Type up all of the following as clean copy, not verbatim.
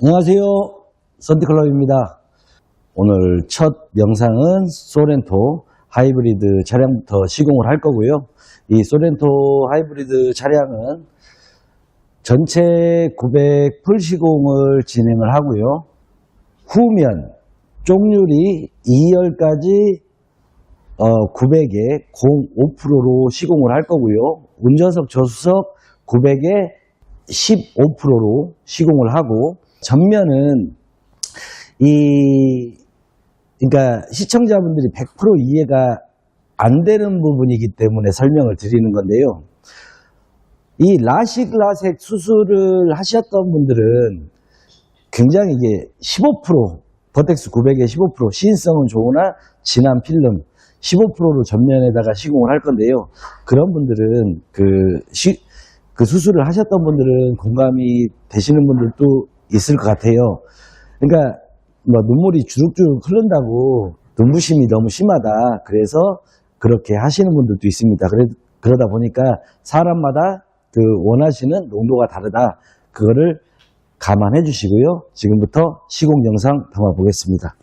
안녕하세요. 선티클럽입니다. 오늘 첫 영상은 소렌토 하이브리드 차량부터 시공을 할 거고요. 이 소렌토 하이브리드 차량은 전체 900 풀 시공을 진행을 하고요. 후면 쪽률이 2열까지 900에 05%로 시공을 할 거고요. 운전석 조수석 900에 15%로 시공을 하고, 전면은 그러니까 시청자분들이 100% 이해가 안 되는 부분이기 때문에 설명을 드리는 건데요. 이 라식 수술을 하셨던 분들은 굉장히 이게 15% 버텍스 900에 15% 시인성은 좋으나 진한 필름 15%로 전면에다가 시공을 할 건데요. 그런 분들은 그 수술을 하셨던 분들은 공감이 되시는 분들도 있을 것 같아요. 그러니까 뭐 눈물이 주룩주룩 흐른다고 눈부심이 너무 심하다, 그래서 그렇게 하시는 분들도 있습니다. 그러다 보니까 사람마다 그 원하시는 농도가 다르다, 그거를 감안해 주시고요. 지금부터 시공 영상 담아 보겠습니다.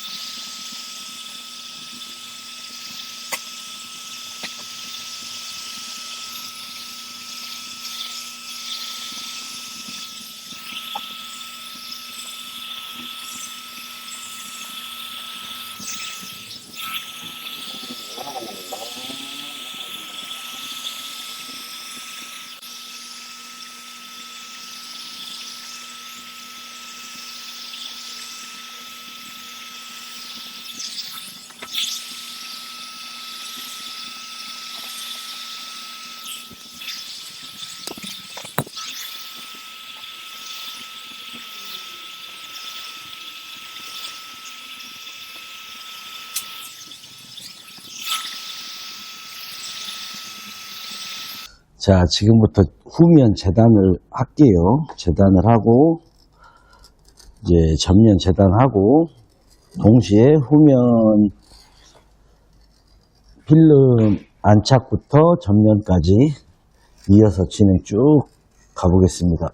자, 지금부터 후면 재단을 할게요. 재단을 하고, 이제 전면 재단하고, 동시에 후면 필름 안착부터 전면까지 이어서 진행 쭉 가보겠습니다.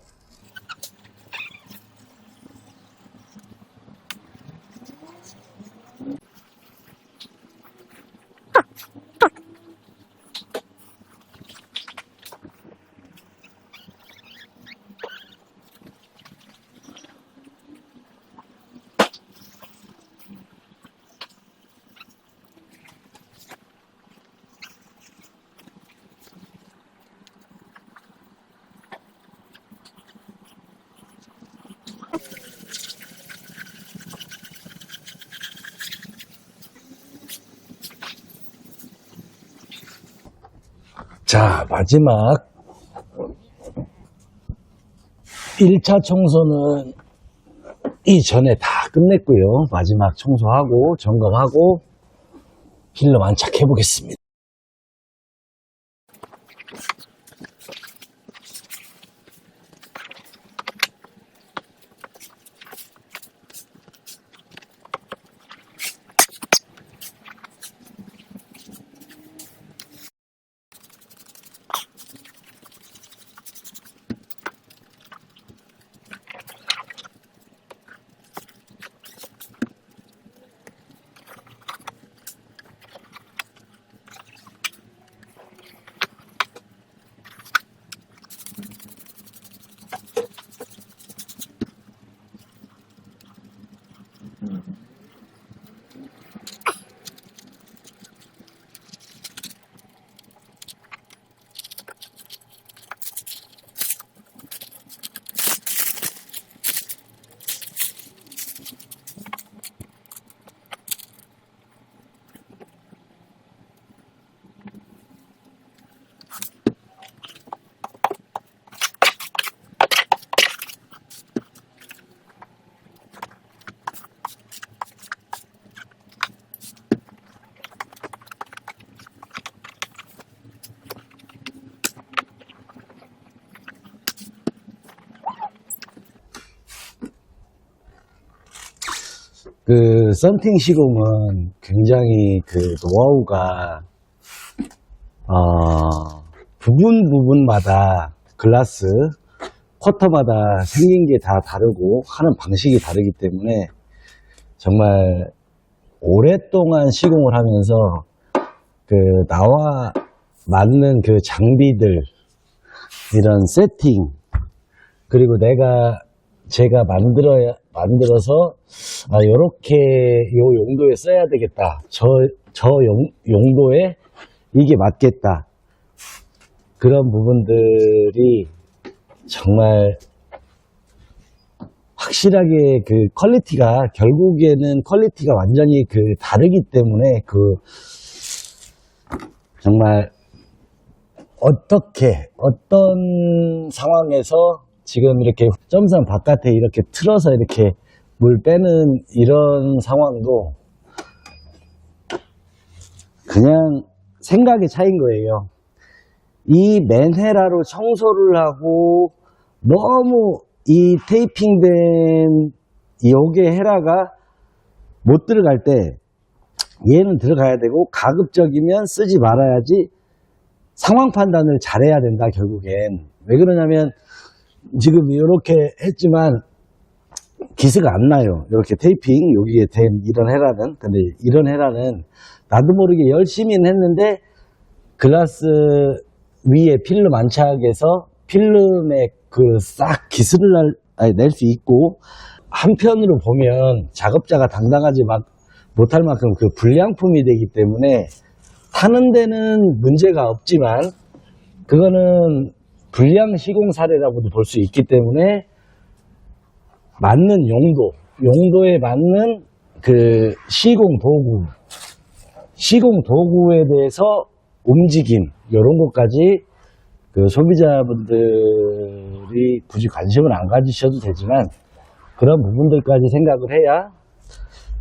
자, 마지막 1차 청소는 이전에 다 끝냈고요. 마지막 청소하고 점검하고 필름 안착해 보겠습니다. 그 썬팅 시공은 굉장히 그 노하우가 부분마다 글라스 쿼터마다 생긴 게 다 다르고 하는 방식이 다르기 때문에 정말 오랫동안 시공을 하면서 그 나와 맞는 그 장비들, 이런 세팅, 그리고 제가 만들어서 요렇게 요 용도에 써야 되겠다. 저 용도에 이게 맞겠다. 그런 부분들이 정말 확실하게 그 퀄리티가, 결국에는 퀄리티가 완전히 그 다르기 때문에 정말 어떤 상황에서 지금 이렇게 점선 바깥에 이렇게 틀어서 이렇게 물 빼는 이런 상황도 그냥 생각의 차이인 거예요. 이 맨헤라로 청소를 하고 너무 이 테이핑된 요게 헤라가 못 들어갈 때 얘는 들어가야 되고, 가급적이면 쓰지 말아야지. 상황 판단을 잘해야 된다, 결국엔. 왜 그러냐면 지금 이렇게 했지만 기스가 안 나요. 이렇게 테이핑 여기에 된 이런 헤라는. 근데 이런 헤라는 나도 모르게 열심히는 했는데 글라스 위에 필름 안착해서 필름에 그 싹 기스를 낼 수 있고, 한편으로 보면 작업자가 당당하지 못할 만큼 그 불량품이 되기 때문에 타는 데는 문제가 없지만 그거는 불량 시공 사례라고도 볼 수 있기 때문에 맞는 용도에 맞는 그 시공 도구에 대해서 움직임, 이런 것까지 그 소비자분들이 굳이 관심을 안 가지셔도 되지만 그런 부분들까지 생각을 해야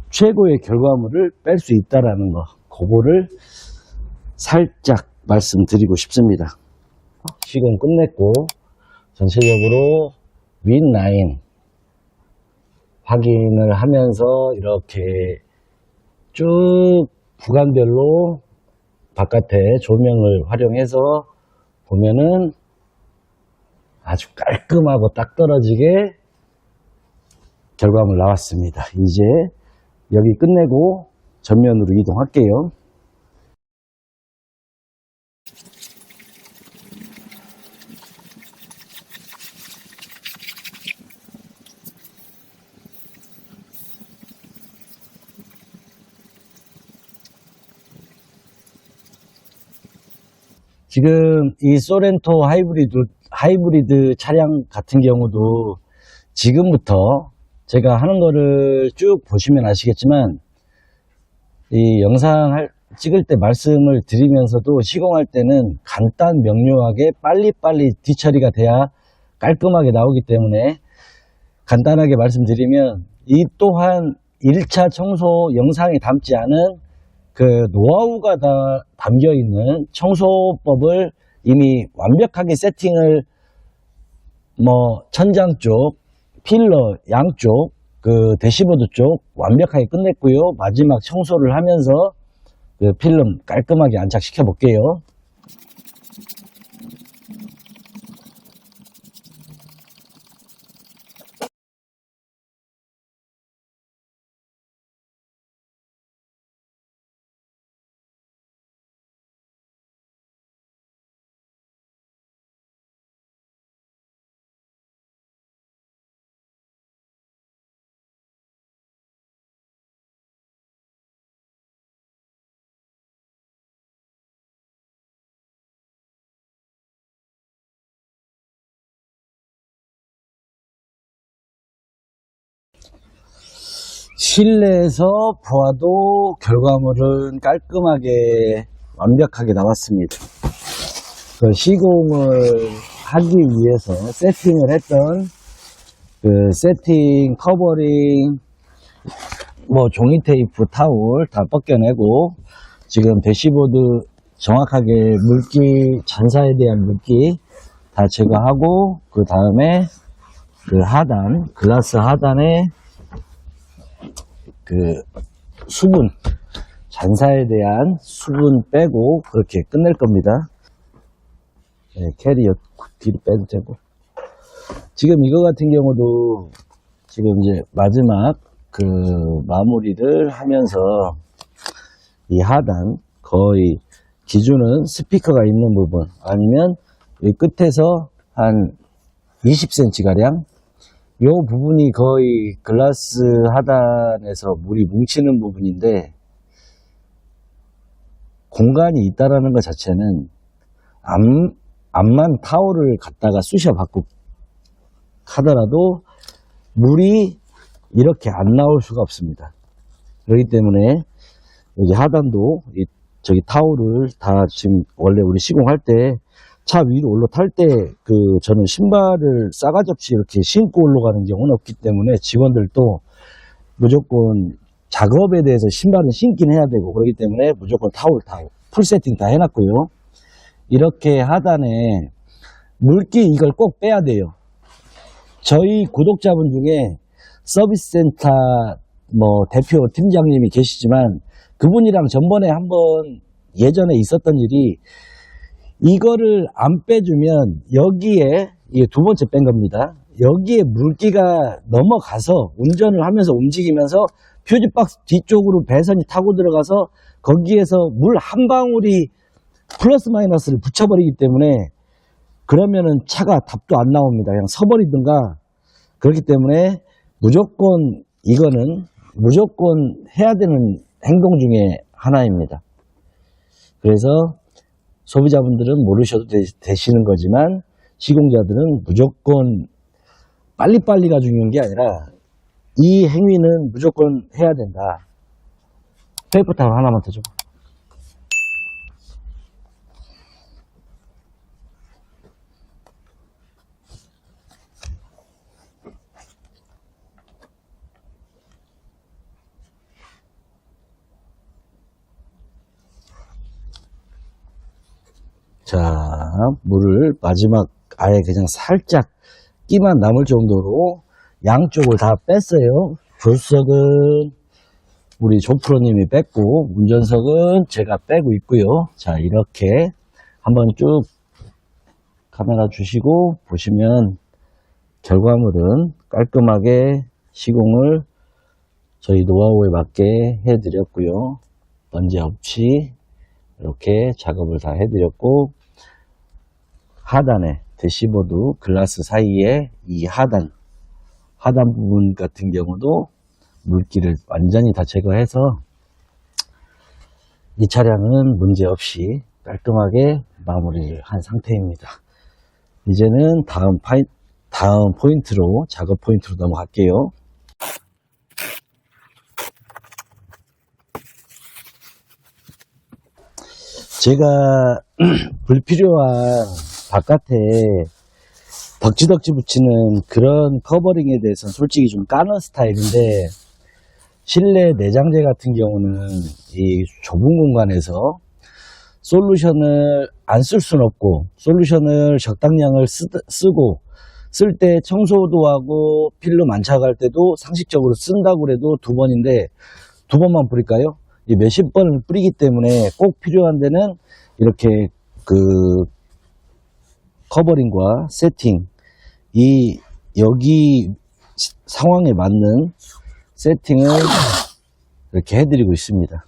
최고의 결과물을 뺄 수 있다라는 거, 그거를 살짝 말씀드리고 싶습니다. 시공 끝냈고 전체적으로 윗라인 확인을 하면서 이렇게 쭉 구간별로 바깥에 조명을 활용해서 보면은 아주 깔끔하고 딱 떨어지게 결과물 나왔습니다. 이제 여기 끝내고 전면으로 이동할게요. 지금 이 소렌토 하이브리드 차량 같은 경우도 지금부터 제가 하는 거를 쭉 보시면 아시겠지만, 이 영상 찍을 때 말씀을 드리면서도 시공할 때는 간단 명료하게 빨리빨리 뒤처리가 돼야 깔끔하게 나오기 때문에 간단하게 말씀드리면, 이 또한 1차 청소 영상에 담지 않은 그 노하우가 다 담겨 있는 청소법을 이미 완벽하게 세팅을 천장 쪽, 필러 양쪽, 그 대시보드 쪽 완벽하게 끝냈고요. 마지막 청소를 하면서 그 필름 깔끔하게 안착시켜 볼게요. 실내에서 보아도 결과물은 깔끔하게 완벽하게 나왔습니다. 그 시공을 하기 위해서 세팅을 했던 그 세팅 커버링, 종이 테이프, 타올 다 벗겨내고, 지금 대시보드 정확하게 물기, 잔사에 대한 물기 다 제거하고, 그 다음에 그 하단, 글라스 하단에 그 수분, 잔사에 대한 수분 빼고 그렇게 끝낼 겁니다. 네, 캐리어 뒤로 빼도 되고. 지금 이거 같은 경우도 지금 이제 마지막 그 마무리를 하면서 이 하단 거의 기준은 스피커가 있는 부분 아니면 이 끝에서 한 20cm 가량 이 부분이 거의 글라스 하단에서 물이 뭉치는 부분인데 공간이 있다라는 것 자체는 암만 타올을 갖다가 쑤셔 받고 하더라도 물이 이렇게 안 나올 수가 없습니다. 그렇기 때문에 여기 하단도 저기 타올을 다 지금 원래 우리 시공할 때 차 위로 올라탈 때 저는 신발을 싸가지 없이 이렇게 신고 올라가는 경우는 없기 때문에 직원들도 무조건 작업에 대해서 신발은 신긴 해야 되고 그렇기 때문에 무조건 타올 다 풀 세팅 다 해놨고요. 이렇게 하단에 물기 이걸 꼭 빼야 돼요. 저희 구독자분 중에 서비스 센터 대표 팀장님이 계시지만 그분이랑 전번에 한번 예전에 있었던 일이 이거를 안 빼주면 여기에 이게 두 번째 뺀 겁니다. 여기에 물기가 넘어가서 운전을 하면서 움직이면서 퓨즈박스 뒤쪽으로 배선이 타고 들어가서 거기에서 물 한 방울이 플러스 마이너스를 붙여버리기 때문에 그러면은 차가 답도 안 나옵니다. 그냥 서버리든가. 그렇기 때문에 무조건 이거는 무조건 해야 되는 행동 중에 하나입니다. 그래서 소비자분들은 모르셔도 되시는 거지만 시공자들은 무조건 빨리빨리가 중요한 게 아니라 이 행위는 무조건 해야 된다. 페이퍼 타월 하나만 더 줘. 자, 물을 마지막 아예 그냥 살짝 끼만 남을 정도로 양쪽을 다 뺐어요. 조수석은 우리 조프로님이 뺐고 운전석은 제가 빼고 있고요. 자, 이렇게 한번 쭉 카메라 주시고 보시면 결과물은 깔끔하게 시공을 저희 노하우에 맞게 해드렸고요. 먼지 없이 이렇게 작업을 다 해드렸고 하단에 대시보드 글라스 사이에 이 하단 부분 같은 경우도 물기를 완전히 다 제거해서 이 차량은 문제없이 깔끔하게 마무리를 한 상태입니다. 이제는 다음 포인트로 작업 포인트로 넘어갈게요. 제가 불필요한 바깥에 덕지덕지 붙이는 그런 커버링에 대해서는 솔직히 좀 까는 스타일인데 실내 내장재 같은 경우는 이 좁은 공간에서 솔루션을 안 쓸 수는 없고 솔루션을 적당량을 쓰고 쓸 때 청소도 하고 필름 안착할 때도 상식적으로 쓴다고 해도 두 번인데 두 번만 뿌릴까요? 몇십 번을 뿌리기 때문에 꼭 필요한 데는 이렇게 커버링과 세팅 여기 상황에 맞는 세팅을 이렇게 해드리고 있습니다.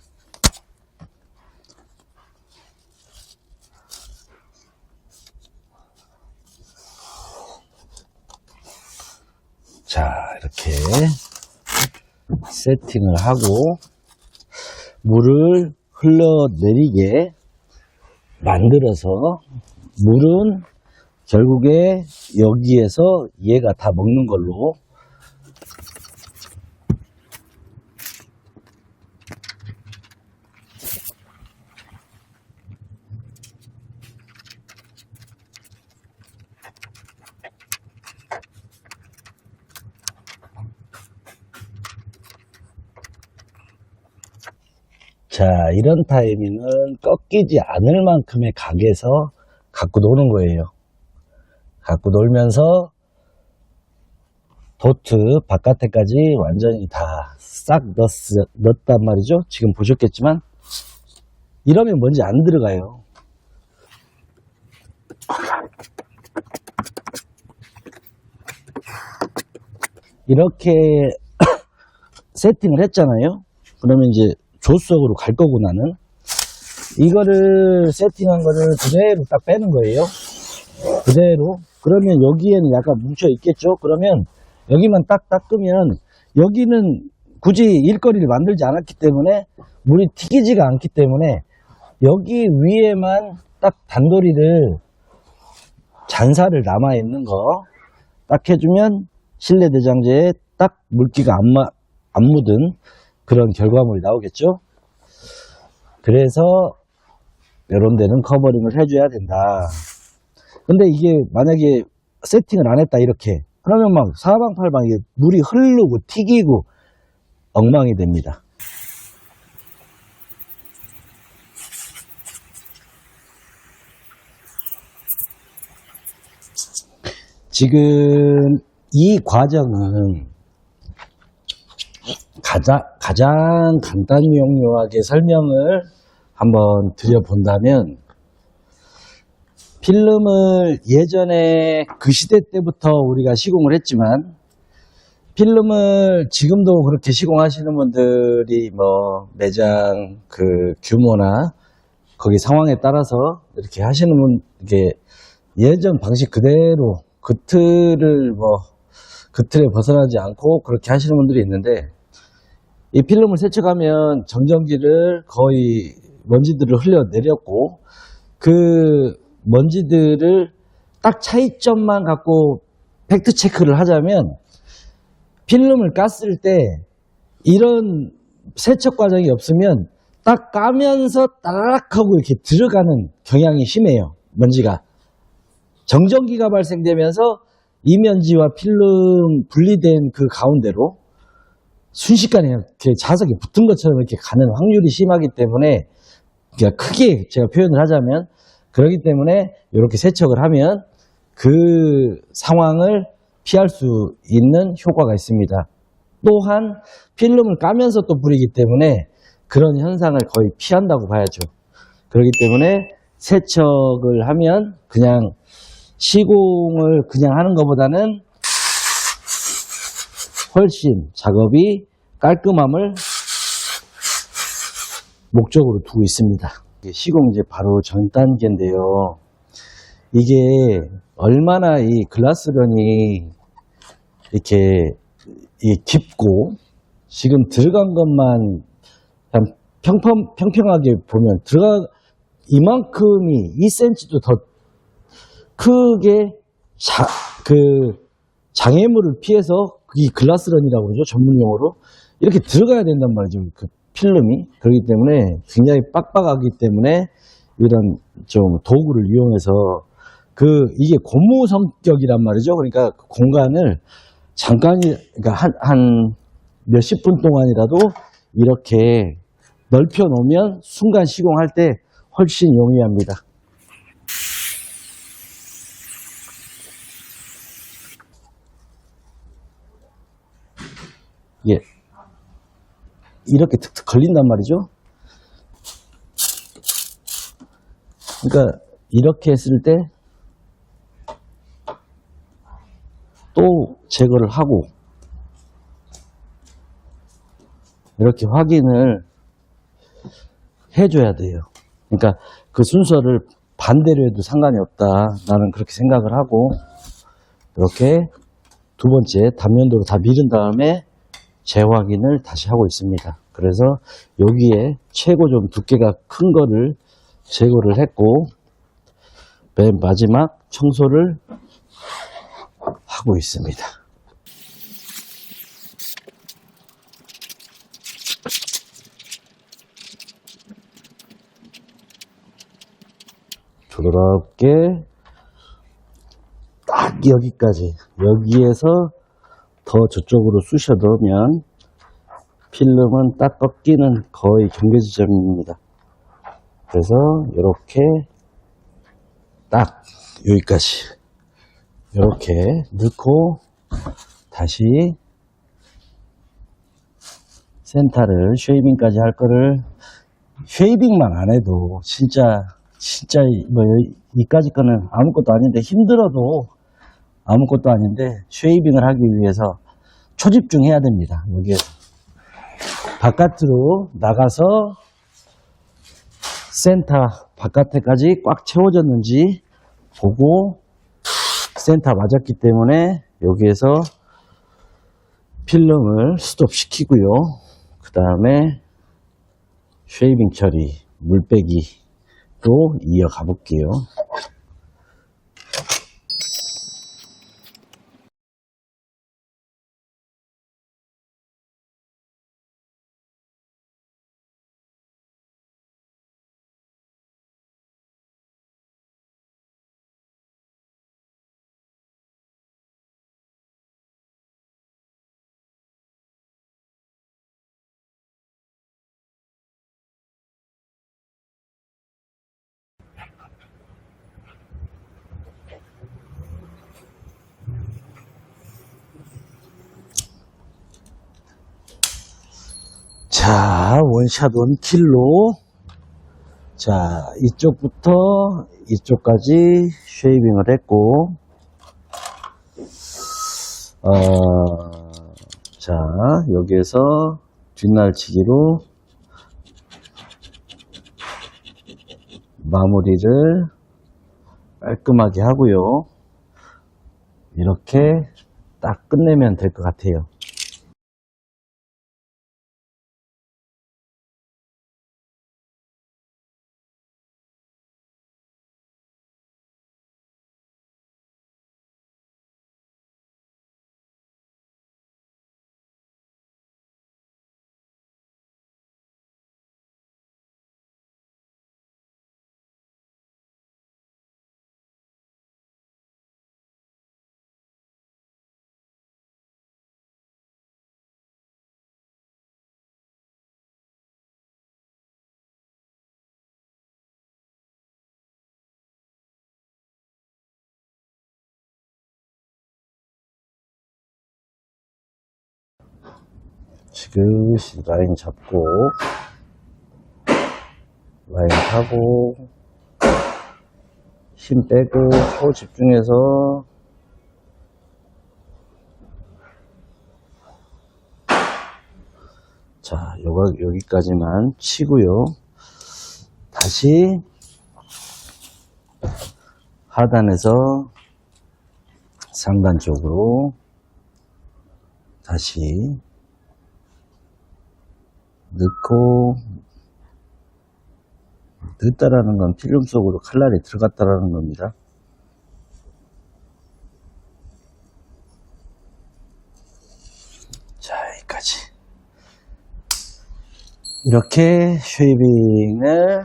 자, 이렇게 세팅을 하고 물을 흘러내리게 만들어서 물은 결국에 여기에서 얘가 다 먹는 걸로 자, 이런 타이밍은 꺾이지 않을 만큼의 각에서 갖고 노는 거예요. 갖고 놀면서 도트 바깥에까지 완전히 다 싹 넣었단 말이죠. 지금 보셨겠지만 이러면 먼지 안 들어가요. 이렇게 세팅을 했잖아요. 그러면 이제 조수석으로 갈 거고 나는 이거를 세팅한 거를 그대로 딱 빼는 거예요. 그대로. 그러면 여기에는 약간 뭉쳐 있겠죠. 그러면 여기만 딱 닦으면 여기는 굳이 일거리를 만들지 않았기 때문에 물이 튀기지가 않기 때문에 여기 위에만 딱 단도리를 잔사를 남아있는 거 딱 해주면 실내 내장재에 딱 물기가 안 묻은 그런 결과물이 나오겠죠. 그래서 이런 데는 커버링을 해줘야 된다. 근데 이게 만약에 세팅을 안 했다 이렇게 그러면 막 사방팔방에 물이 흐르고 튀기고 엉망이 됩니다. 지금 이 과정은 가장 간단 명료하게 설명을 한번 드려본다면 필름을 예전에 그 시대 때부터 우리가 시공을 했지만 필름을 지금도 그렇게 시공하시는 분들이 뭐 매장 그 규모나 거기 상황에 따라서 이렇게 하시는 분 이게 예전 방식 그대로 그 틀에 벗어나지 않고 그렇게 하시는 분들이 있는데 이 필름을 세척하면 정전기를 거의 먼지들을 흘려내렸고 그 먼지들을 딱 차이점만 갖고 팩트 체크를 하자면 필름을 깠을 때 이런 세척 과정이 없으면 딱 까면서 따라락 하고 이렇게 들어가는 경향이 심해요. 먼지가. 정전기가 발생되면서 이면지와 필름 분리된 그 가운데로 순식간에 이렇게 자석이 붙은 것처럼 이렇게 가는 확률이 심하기 때문에 그러니까 크게 제가 표현을 하자면 그렇기 때문에 이렇게 세척을 하면 그 상황을 피할 수 있는 효과가 있습니다. 또한 필름을 까면서 또 뿌리기 때문에 그런 현상을 거의 피한다고 봐야죠. 그렇기 때문에 세척을 하면 그냥 시공을 그냥 하는 것보다는 훨씬 작업이 깔끔함을 목적으로 두고 있습니다. 시공 이제 바로 전 단계인데요. 이게 얼마나 이 글라스런이 이렇게 깊고 지금 들어간 것만 그냥 평평하게 보면 이만큼이 2cm도 더 크게 장애물을 피해서 이 글라스런이라고 그러죠. 전문용어로 이렇게 들어가야 된단 말이죠. 그 필름이. 그렇기 때문에 굉장히 빡빡하기 때문에 이런 좀 도구를 이용해서 이게 고무 성격이란 말이죠. 그러니까 그 공간을 그러니까 한 몇십 분 동안이라도 이렇게 넓혀 놓으면 순간 시공할 때 훨씬 용이합니다. 예. 이렇게 툭툭 걸린단 말이죠. 그러니까 이렇게 했을 때 또 제거를 하고 이렇게 확인을 해줘야 돼요. 그러니까 그 순서를 반대로 해도 상관이 없다. 나는 그렇게 생각을 하고 이렇게 두 번째 단면도로 다 밀은 다음에 재확인을 다시 하고 있습니다. 그래서 여기에 최고 좀 두께가 큰 거를 제거를 했고 맨 마지막 청소를 하고 있습니다. 부드럽게 딱 여기까지 여기에서 더 저쪽으로 쑤셔 넣으면 필름은 딱 꺾이는 거의 경계 지점입니다. 그래서 이렇게 딱 여기까지 이렇게 넣고 다시 센터를 쉐이빙까지 할 거를 쉐이빙만 안 해도 진짜 뭐 이까지 거는 아무것도 아닌데 힘들어도 아무것도 아닌데 쉐이빙을 하기 위해서 초집중해야 됩니다. 여기에서 바깥으로 나가서 센터 바깥에까지 꽉 채워졌는지 보고, 센터 맞았기 때문에 여기에서 필름을 스톱시키고요. 그 다음에 쉐이빙 처리, 물빼기로 이어가 볼게요. 자, 원샷 원킬로. 자, 이쪽부터 이쪽까지 쉐이빙을 했고, 자, 여기에서 뒷날치기로 마무리를 깔끔하게 하고요. 이렇게 딱 끝내면 될 것 같아요. 지그시 라인 잡고, 라인 타고, 힘 빼고, 초집중해서, 자, 여기까지만 치고요. 다시 하단에서 상단 쪽으로 다시 넣고, 넣었다라는 건 필름 속으로 칼날이 들어갔다라는 겁니다. 자, 여기까지. 이렇게 쉐이빙을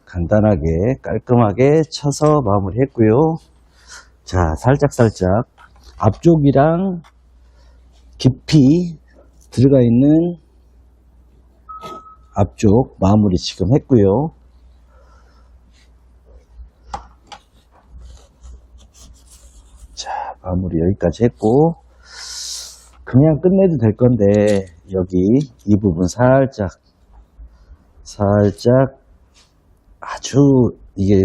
간단하게 깔끔하게 쳐서 마무리했고요. 자, 살짝살짝 앞쪽이랑 깊이 들어가 있는 앞쪽 마무리 지금 했고요. 자, 마무리 여기까지 했고, 그냥 끝내도 될 건데, 여기 이 부분 살짝 아주 이게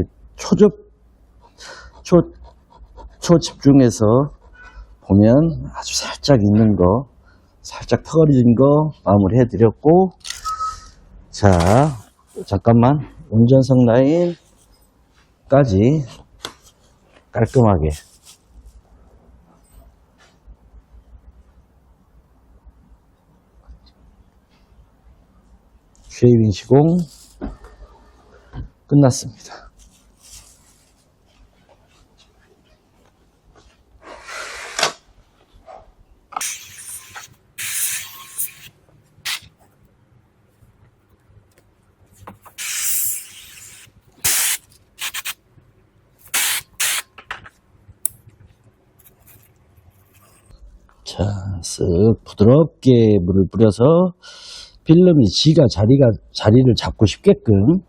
초집중해서 보면 아주 살짝 있는 거, 살짝 턱걸어진 거 마무리 해드렸고, 자, 잠깐만, 운전석 라인까지 깔끔하게 쉐이빙 시공 끝났습니다. 자, 쓱 부드럽게 물을 뿌려서 필름이 지가 자리를 잡고 싶게끔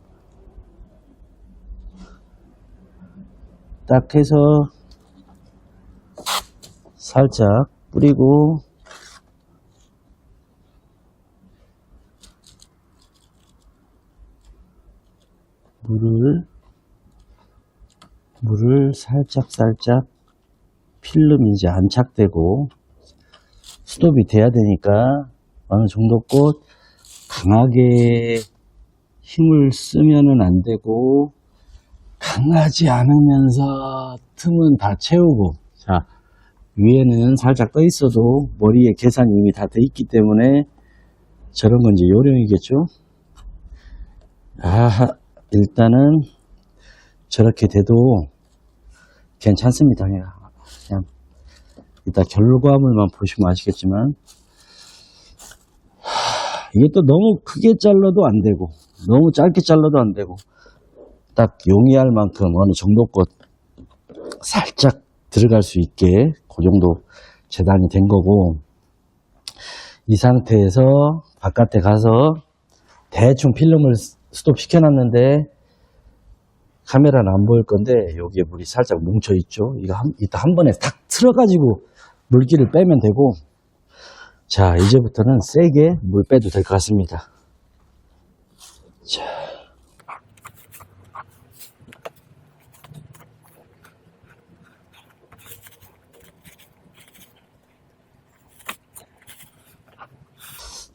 딱 해서 살짝 뿌리고, 물을 살짝 필름이 이제 안착되고 스톱이 돼야 되니까 어느 정도 꽃 강하게 힘을 쓰면은 안 되고, 강하지 않으면서 틈은 다 채우고, 자, 위에는 살짝 떠 있어도 머리에 계산이 이미 다 돼 있기 때문에 저런 건 이제 요령이겠죠. 일단은 저렇게 돼도 괜찮습니다. 그냥 이따 결과물만 보시면 아시겠지만, 이게 또 너무 크게 잘라도 안 되고 너무 짧게 잘라도 안 되고, 딱 용이할 만큼 어느 정도 껏 살짝 들어갈 수 있게 그 정도 재단이 된 거고, 이 상태에서 바깥에 가서 대충 필름을 스톱 시켜놨는데 카메라는 안 보일 건데 여기에 물이 살짝 뭉쳐 있죠. 이거 이따 한 번에 탁 틀어가지고 물기를 빼면 되고, 자, 이제부터는 세게 물 빼도 될 것 같습니다.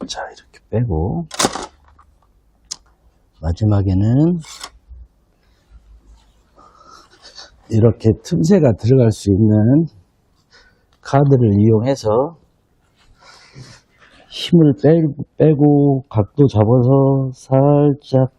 자, 이렇게 빼고, 마지막에는 이렇게 틈새가 들어갈 수 있는 카드를 이용해서 힘을 빼고 각도 잡아서 살짝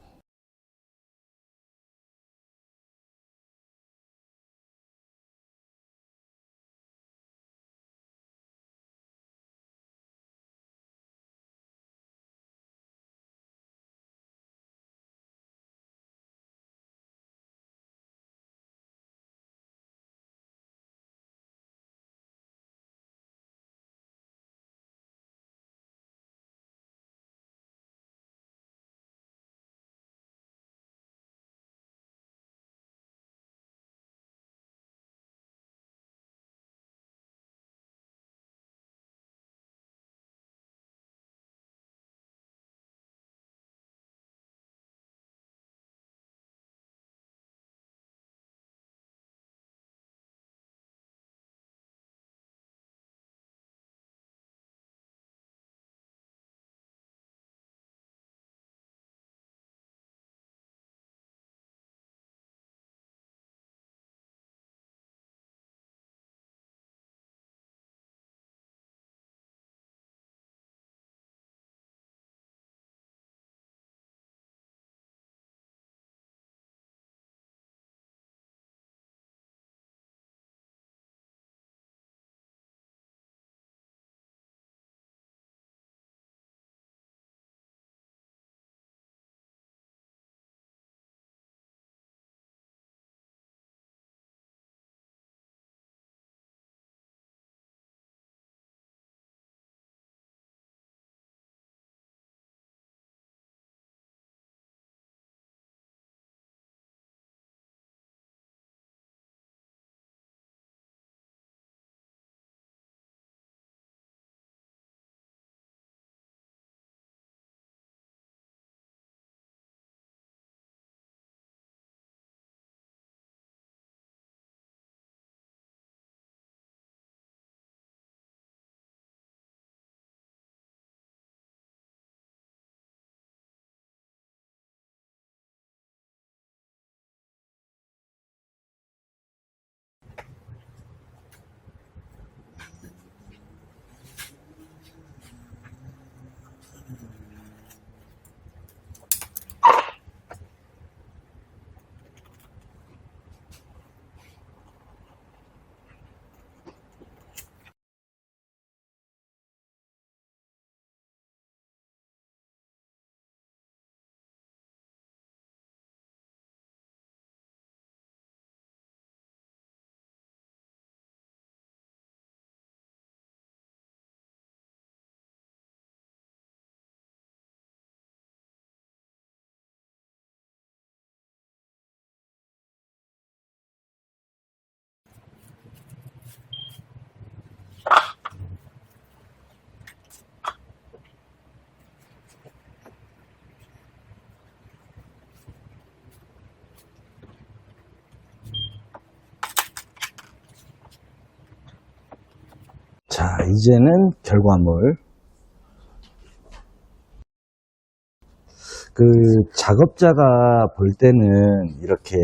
자, 이제는 결과물. 그 작업자가 볼 때는 이렇게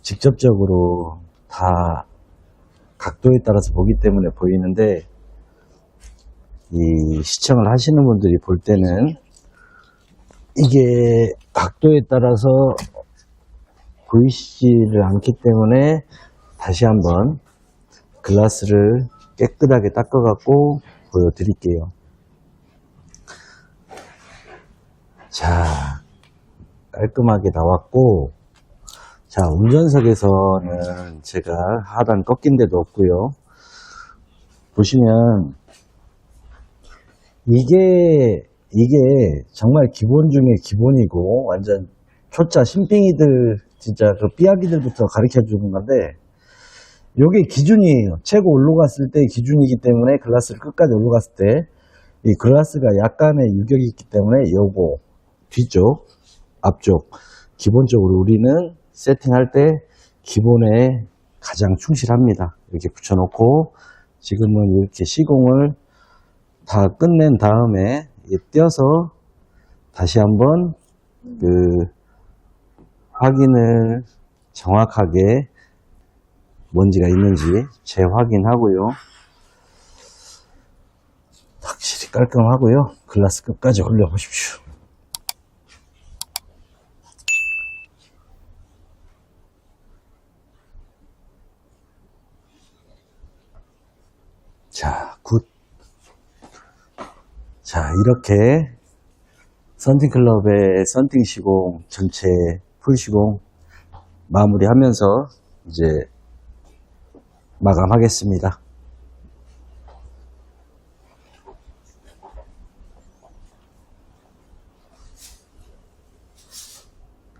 직접적으로 다 각도에 따라서 보기 때문에 보이는데, 이 시청을 하시는 분들이 볼 때는 이게 각도에 따라서 보이지를 않기 때문에 다시 한번 글라스를 깨끗하게 닦아갖고 보여드릴게요. 자, 깔끔하게 나왔고, 자, 운전석에서는 제가 하단 꺾인 데도 없고요. 보시면 이게 정말 기본 중에 기본이고, 완전 초짜 신빙이들, 진짜 그 삐약이들부터 가르쳐 주는 건데, 요게 기준이에요. 최고 올라갔을 때 기준이기 때문에, 글라스를 끝까지 올라갔을 때 이 글라스가 약간의 유격이 있기 때문에 요거 뒤쪽, 앞쪽 기본적으로 우리는 세팅할 때 기본에 가장 충실합니다. 이렇게 붙여놓고, 지금은 이렇게 시공을 다 끝낸 다음에 떼어서 다시 한번 그 확인을 정확하게 먼지가 있는지 재확인하고요. 확실히 깔끔하고요. 글라스 끝까지 올려보십시오. 자, 굿. 자, 이렇게 썬팅클럽의 썬팅 시공 전체 풀 시공 마무리하면서 이제 마감하겠습니다.